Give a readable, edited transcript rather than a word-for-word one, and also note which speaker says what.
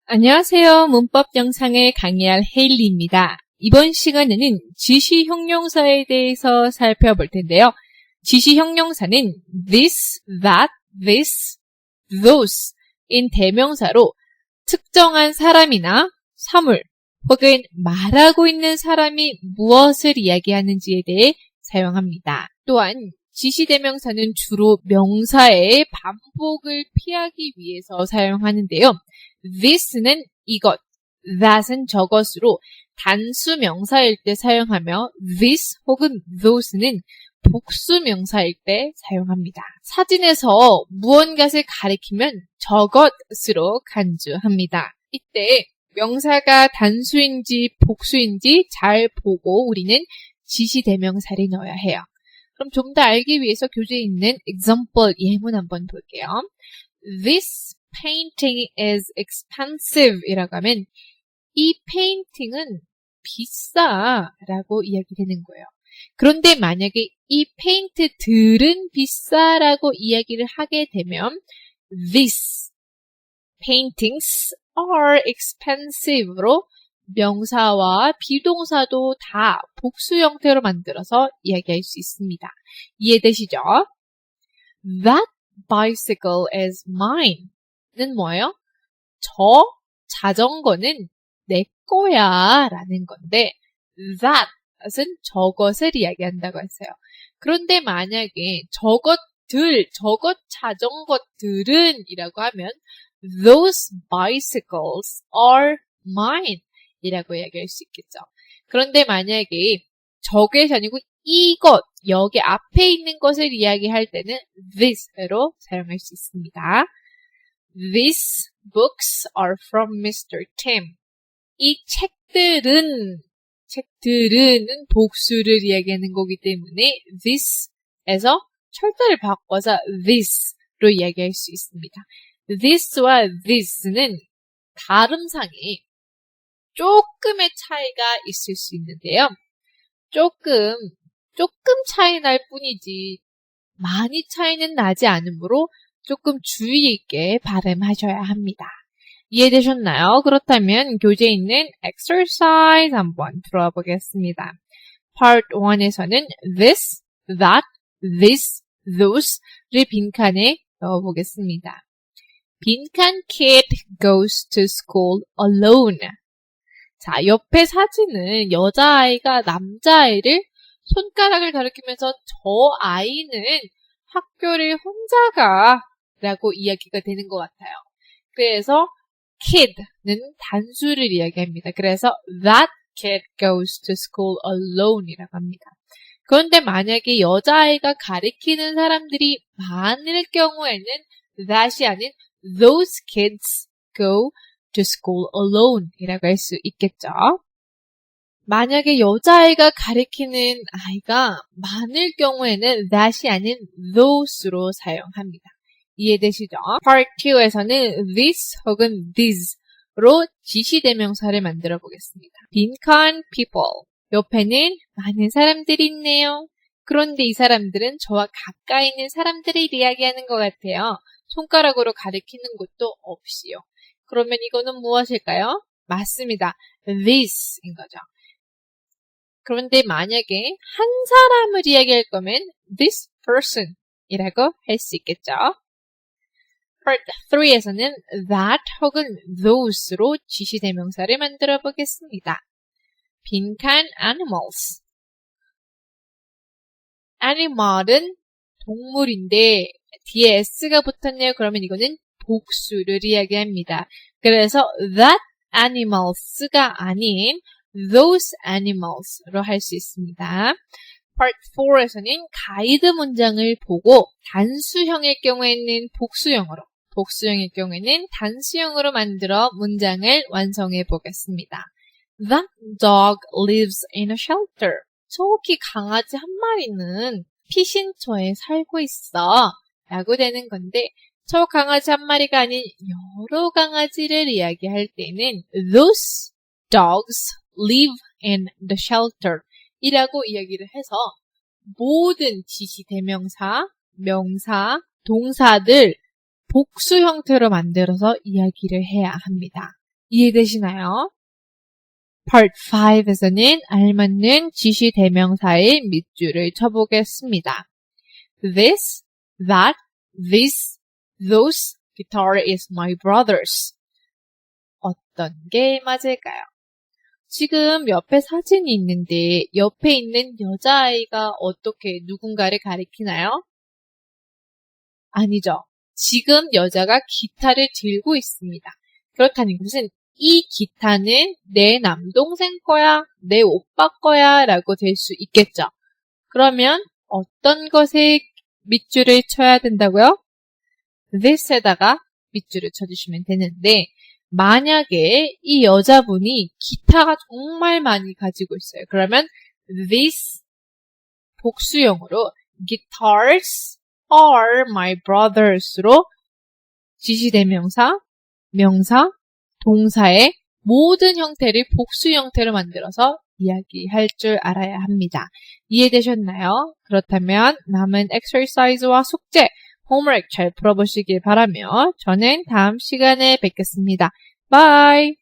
Speaker 1: 안녕하세요. 문법 영상을 강의할 헤일리입니다. 이번 시간에는 지시 형용사에 대해서 살펴볼 텐데요. 지시 형용사는 this, that, this, those 인 대명사로 특정한 사람이나 사물 혹은 말하고 있는 사람이 무엇을 이야기하는지에 대해 사용합니다. 또한 지시대명사는 주로 명사의 반복을 피하기 위해서 사용하는데요. this는 이것, that은 저것으로 단수 명사일 때 사용하며 this 혹은 those는 복수 명사일 때 사용합니다. 사진에서 무언가를 가리키면 저것으로 간주합니다. 이때 명사가 단수인지 복수인지 잘 보고 우리는 지시대명사를 넣어야 해요. 그럼 좀 더 알기 위해서 교재에 있는 example 예문 한번 볼게요. This painting is expensive 이라고 하면 이 페인팅은 비싸라고 이야기되는 거예요. 그런데 만약에 이 페인트들은 비싸라고 이야기를 하게 되면 These paintings are expensive로 명사와 비동사도 다 복수 형태로 만들어서 이야기할 수 있습니다. 이해되시죠? That bicycle is mine 는 뭐예요? 저 자전거는 내 거야 라는 건데 that은 저것을 이야기한다고 했어요. 그런데 만약에 저것 자전거들은 이라고 하면 those bicycles are mine 이라고 이야기할 수 있겠죠. 그런데 만약에 저것이 아니고 이것, 여기 앞에 있는 것을 이야기할 때는 this로 사용할 수 있습니다. These books are from Mr. Tim. 이 책들은 복수를 이야기하는 거기 때문에 this에서 철자를 바꿔서 this로 이야기할 수 있습니다. this와 this는 발음상에 조금의 차이가 있을 수 있는데요. 조금 차이 날 뿐이지 많이 차이는 나지 않으므로 조금 주의 있게 발음하셔야 합니다. 이해되셨나요? 그렇다면 교재에 있는 exercise 한번 들어와 보겠습니다. Part 1에서는 this, that, this, those를 빈칸에 넣어보겠습니다. 빈칸 kid goes to school alone. 자, 옆에 사진은 여자아이가 남자아이를 손가락을 가리키면서 저 아이는 학교를 혼자 가 라고 이야기가 되는 것 같아요. 그래서 kid는 단수를 이야기합니다. 그래서 that kid goes to school alone 이라고 합니다. 그런데 만약에 여자아이가 가리키는 사람들이 많을 경우에는 that이 아닌 those kids go to school alone 이라고 할 수 있겠죠. 만약에 여자아이가 가리키는 아이가 많을 경우에는 that이 아닌 those로 사용합니다. 이해되시죠? Part 2에서는 this 혹은 these로 지시대명사를 만들어 보겠습니다. 빈칸 people. 옆에는 많은 사람들이 있네요. 그런데 이 사람들은 저와 가까이 있는 사람들을 이야기하는 것 같아요. 손가락으로 가리키는 것도 없이요. 그러면 이거는 무엇일까요? 맞습니다. this인 거죠. 그런데 만약에 한 사람을 이야기할 거면 this person 이라고 할 수 있겠죠. Part 3에서는 that 혹은 those로 지시대명사를 만들어 보겠습니다. 빈칸 animals. animal은 동물인데 뒤에 s가 붙었네요. 그러면 이거는 복수를 이야기합니다. 그래서 that animals가 아닌 those animals로 할 수 있습니다. Part 4에서는 가이드 문장을 보고 단수형일 경우에는 복수형일 경우에는 단수형으로 만들어 문장을 완성해 보겠습니다. That dog lives in a shelter. 저기 강아지 한 마리는 피신처에 살고 있어 라고 되는 건데 저 강아지 한 마리가 아닌 여러 강아지를 이야기할 때는 those dogs live in the shelter 이라고 이야기를 해서 모든 지시대명사, 명사, 동사들 복수 형태로 만들어서 이야기를 해야 합니다. 이해되시나요? Part 5에서는 알맞는 지시 대명사의 밑줄을 쳐보겠습니다. This, that, this, those, guitar is my brother's. 어떤 게 맞을까요? 지금 옆에 사진이 있는데 옆에 있는 여자아이가 어떻게 누군가를 가리키나요? 아니죠. 지금 여자가 기타를 들고 있습니다. 그렇다는 것은 이 기타는 내 남동생 거야, 내 오빠 거야 라고 될 수 있겠죠. 그러면 어떤 것에 밑줄을 쳐야 된다고요? this에다가 밑줄을 쳐주시면 되는데 만약에 이 여자분이 기타가 정말 많이 가지고 있어요. 그러면 this 복수형으로 guitars are my brothers로 지시대명사, 명사, 동사의 모든 형태를 복수 형태로 만들어서 이야기할 줄 알아야 합니다. 이해되셨나요? 그렇다면 남은 exercise와 숙제, homework 잘 풀어보시길 바라며 저는 다음 시간에 뵙겠습니다. Bye!